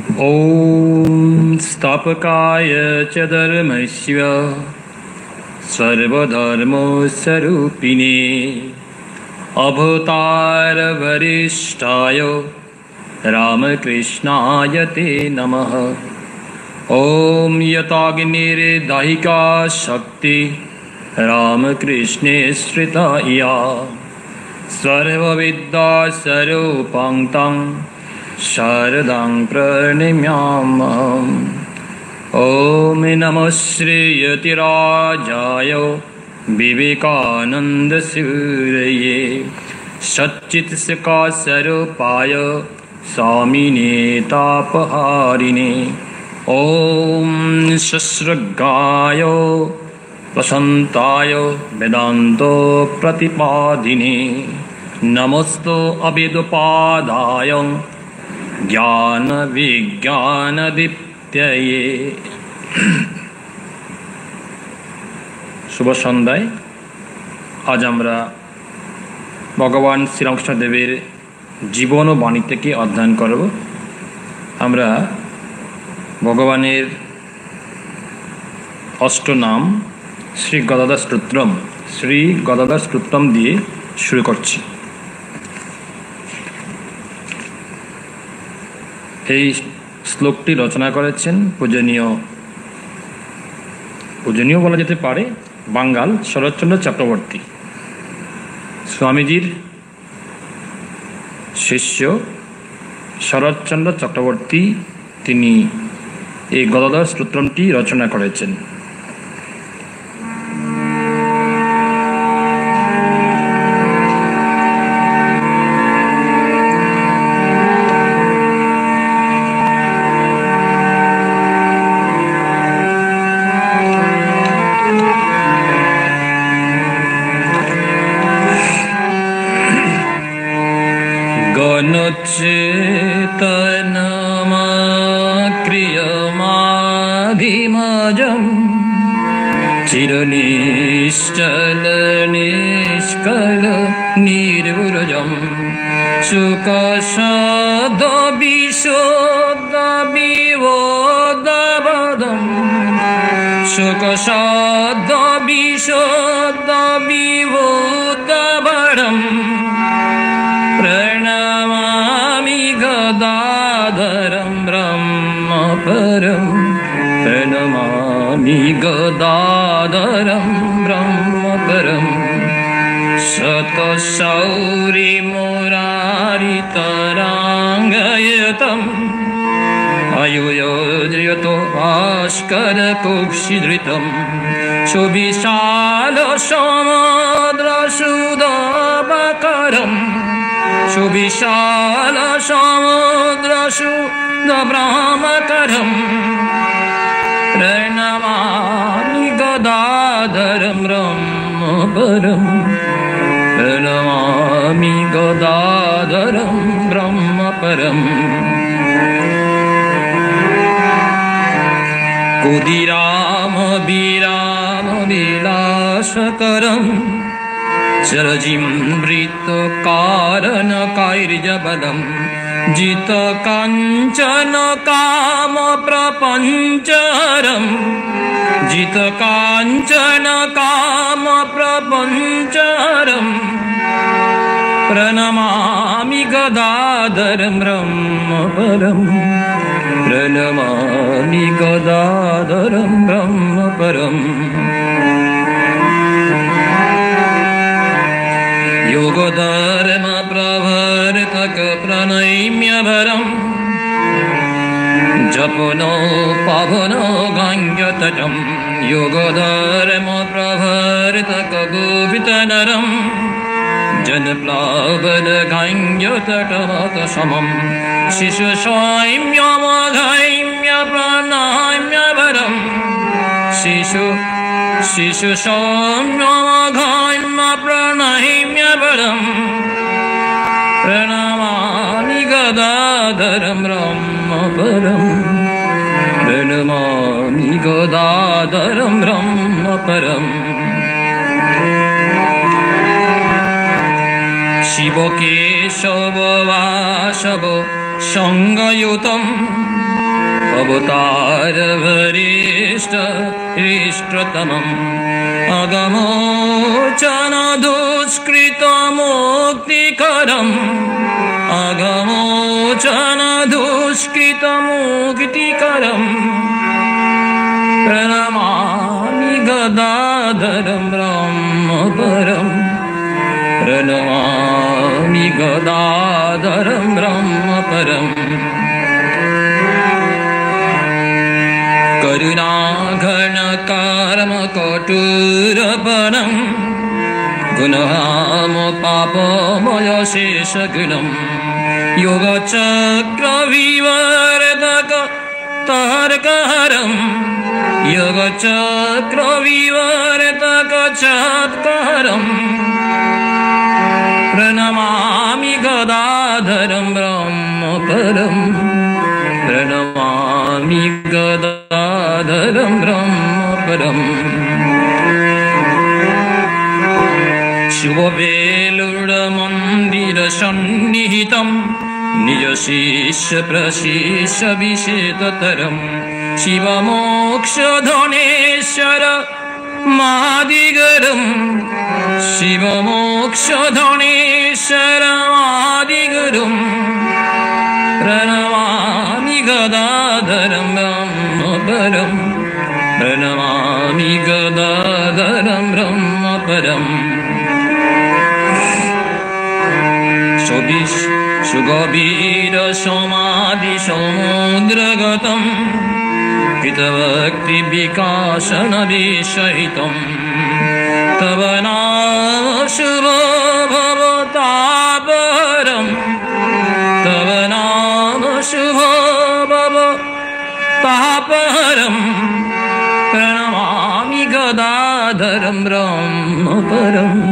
ॐ स्थापकाय च धर्मस्य सर्वधर्मस्वरूपिणे अवतारवरिष्ठाय रामकृष्णाय ते नमः। ॐ यताग्निर्दाहिका शक्ति रामकृष्णे श्रिता या सर्वविद्यास्वरूपां तं शारदां प्रणम्यामः। ॐ नमः श्रीयतिराजाय विवेकानन्दसूरये सच्चित्स्वरूपाय स्वामिने तापहारिणे। ॐ सस्रगाय प्रशान्ताय वेदान्तो प्रतिपादिने नमस्तो अवेदपादाय ज्ञान विज्ञान दीप्तये। शुभ सन्ध्याय। आज आमरा भगवान श्रीरामकृष्णदेवेर जीवन ओ बाणी थेके अध्ययन करब। आमरा भगवानेर अष्टनाम श्री गदाधर स्तोत्रम दिए शुरू करছি। এই শ্লোকটি রচনা করেছেন পূজনীয় বলা যেতে পারে বাঙ্গাল শরৎচন্দ্র চক্রবর্তী। স্বামীজির শিষ্য শরৎচন্দ্র চক্রবর্তী তিনি এই গদাধর স্তোত্রটি রচনা করেছেন। क्रियमाधिमजं चिरनिश्चल निष्कल निर्वृजं सुखशब्द विशोद विवोदवदं सुखशब्द विशोद विवोदवदं प्रणमामि गदाधरं ब्रह्मपरं प्रणमामि गदाधरं ब्रह्मपरं शतशौरिमुरारितराङ्गयतं अयुयोज्रियतो भास्करकुक्षिधृतं सुविशालसमुद्रसुधावकरं सुविशालसमुद्रसुधब्रह्मकरं प्रणमामि गदाधरं ब्रह्मपरं प्रणमामि गदाधरं ब्रह्मपरम्। कुदिराम विराम विलासकरं चरजिमृतकारणकार्यबलं जितकाञ्चन कामप्रपञ्चहरं जितकाञ्चन कामप्रपञ्चहरं प्रणमामि गदाधरं ब्रह्मपरं प्रणमामि गदाधरं ब्रह्मपरम्। योगधर्म प्रवर्तक प्रणैम्यभरं जपनो पावनो गाङ्गतटं योगधर्म प्रवर्तक गोवितनरं जनप्लावन गाङ्गतटमतसमं शिशुसौम्यमधैम्य प्राणाम्यभरं शिशु सौम्यमघाम्य प्रणैम्यभरं प्रणमामि गदाधरं ब्रह्मपरं प्रणमामि गदाधरं ब्रह्मपरम्। शिव केशव वासव संगयुतं अवतार वरिष्ठ इष्टतमम् अगमोचन दुष्कृत मुक्तिकरम् अगमोचन दुष्कृत मुक्तिकरम् प्रणमामि गदाधरं ब्रह्मपरम् प्रणमामि गदाधरं ब्रह्मपरम् करुणाघनकर्म कटुरपरं गुणहामपापमयशेषगुणं योगचक्रविवर्धक तर्कहरं योगचक्रविवर्धक चत्कहरं प्रणमामि गदाधरं ब्रह्मपरम् प्रणमामि गदाधरं ब्रह्मपरम् शुभवेलुडमन्दिरसन्निहितं निजशिष्य प्रशिष्य विशेषतरं शिवमोक्षधनेश्वर मादिगरं शिवमोक्षधनेश्वर मादिगरं प्रणमामि गदाधरं ब्रह्मपरम् प्रणमामि गदाधरं ब्रह्मपरम् सुगभीर समाधि समुद्रगतं कृतभक्ति विकासन विषयितं तव नाम शुभ भवतापहरम् तव नाम शुभ भवतापहरम् प्रणमामि गदाधरं ब्रह्मपरम्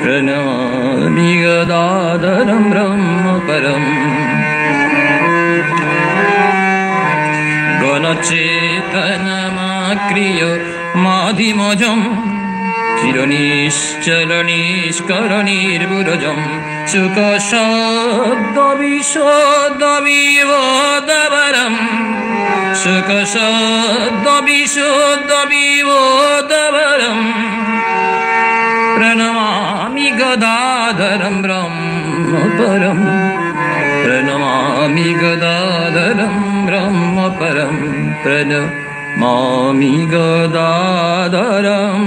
प्रणमामि गदाधरं ब्रह्मपरम् गणचेतनमाक्रिय माधिमजं चिरनिश्चलनिष्करनिर्बुरजं सुखशब्दविशोद्धविवोदवरम् सुखशब्दविशोद्धविवोदवरम् प्रणमामि गदाधरं ब्रह्मपरम् प्रणमामि गदाधरं ब्रह्मपरम् प्रणमामि गदाधरं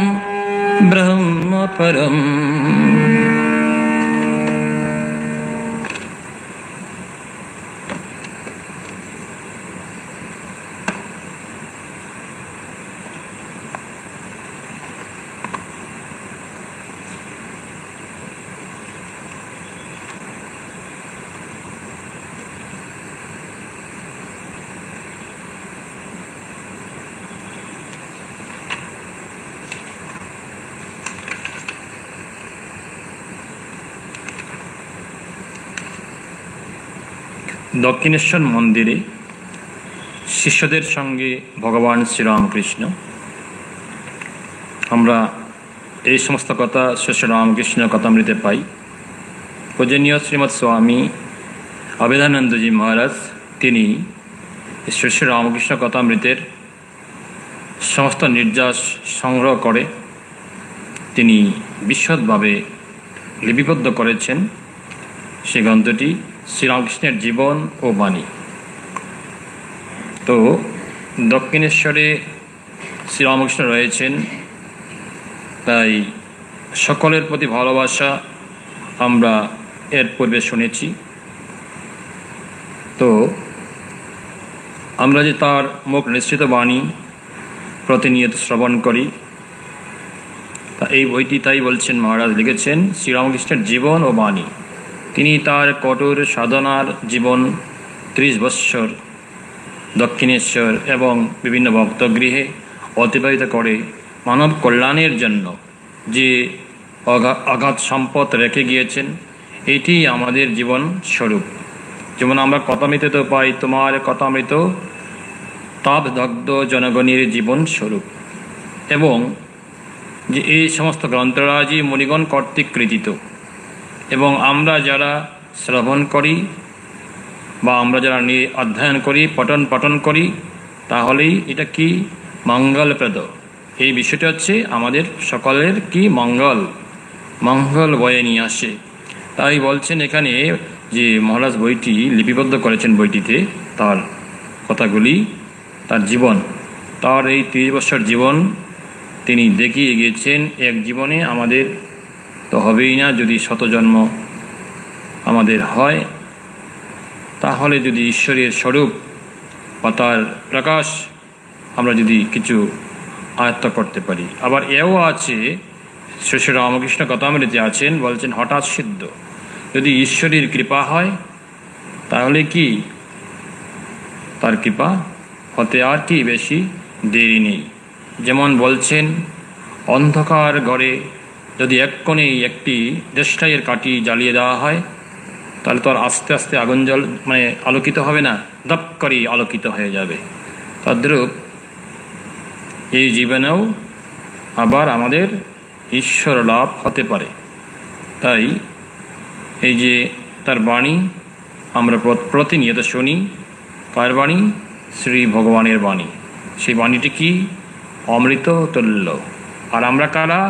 ब्रह्मपरम् দক্ষিণেশ্বর মন্দিরে শিষ্যদের সঙ্গে ভগবান শ্রীরামকৃষ্ণ। আমরা এই সমস্ত কথা শ্রী রামকৃষ্ণ কথামৃতে পাই। পূজনীয় শ্রীমৎ স্বামী অভেদানন্দজি মহারাজ তিনি শ্রী রামকৃষ্ণ কথামৃতের সমস্ত নির্যাস সংগ্রহ করে তিনি বিশদভাবে লিপিবদ্ধ করেছেন সেই গ্রন্থটি শ্রীরামকৃষ্ণের জীবন ও বাণী। তো দক্ষিণেশ্বরে শ্রীরামকৃষ্ণ রয়েছেন, তাই সকলের প্রতি ভালোবাসা আমরা এর পূর্বে শুনেছি। তো আমরা যে তার মুখ নিঃসৃত বাণী প্রতিনিয়ত শ্রবণ করি, তা এই বইটি তাই বলছেন মহারাজ লিখেছেন শ্রীরামকৃষ্ণের জীবন ও বাণী। তিনি তার কঠোর সাধনার জীবন 30 বৎসর দক্ষিণেশ্বর এবং বিভিন্ন ভক্তগৃহে অতিবাহিত করে মানব কল্যাণের জন্য যে অগাধ সম্পদ রেখে গিয়েছেন, এটি আমাদের জীবন স্বরূপ। যেমন আমরা কথামৃত পাই, তোমার কথামৃত তাপদগ্ধ জনগণের জীবন স্বরূপ, এবং যে এই সমস্ত গ্রন্থরাজি মুনিগণ কর্তৃক কৃতিত, এবং আমরা যারা শ্রবণ করি বা আমরা যারা অধ্যয়ন করি, পঠন করি, তাহলেই এটা কি মঙ্গলপ্রদ। এই বিষয়টা হচ্ছে আমাদের সকলের কি মঙ্গল বয়ে নিয়ে আসে। তাই বলছেন এখানে যে মহারাজ বইটি লিপিবদ্ধ করেছেন, বইটিতে তার কথাগুলি, তার জীবন, তার এই 30 বছর জীবন তিনি দেখিয়ে গিয়েছেন। এক জীবনে আমাদের তো হবেই না, যদি শতজন্ম আমাদের হয়, তাহলে যদি ঈশ্বরের স্বরূপ বা তার প্রকাশ আমরা যদি কিছু আয়ত্ত করতে পারি। আবার এও আছে, শ্রী রামকৃষ্ণ কথামৃতে আছেন, বলছেন হঠাৎ সিদ্ধ, যদি ঈশ্বরের কৃপা হয় তাহলে কি তার কৃপা হতে আর কি বেশি দেরি নেই। যেমন বলছেন, অন্ধকার ঘরে যদি এক কোণেই একটি দেশলাইয়ের কাঠি জ্বালিয়ে দেওয়া হয়, তাহলে তো আর আস্তে আস্তে আগুন আলোকিত হবে না, দপ করেই আলোকিত হয়ে যাবে। তদ্রূপ এই জীবনেও আবার আমাদের ঈশ্বর লাভ হতে পারে। তাই এই যে তার বাণী আমরা প্রতিনিয়ত শুনি, কার বাণী? শ্রী ভগবানের বাণী। সেই বাণীটি কি? অমৃত তুল্য। আর আমরা কারা?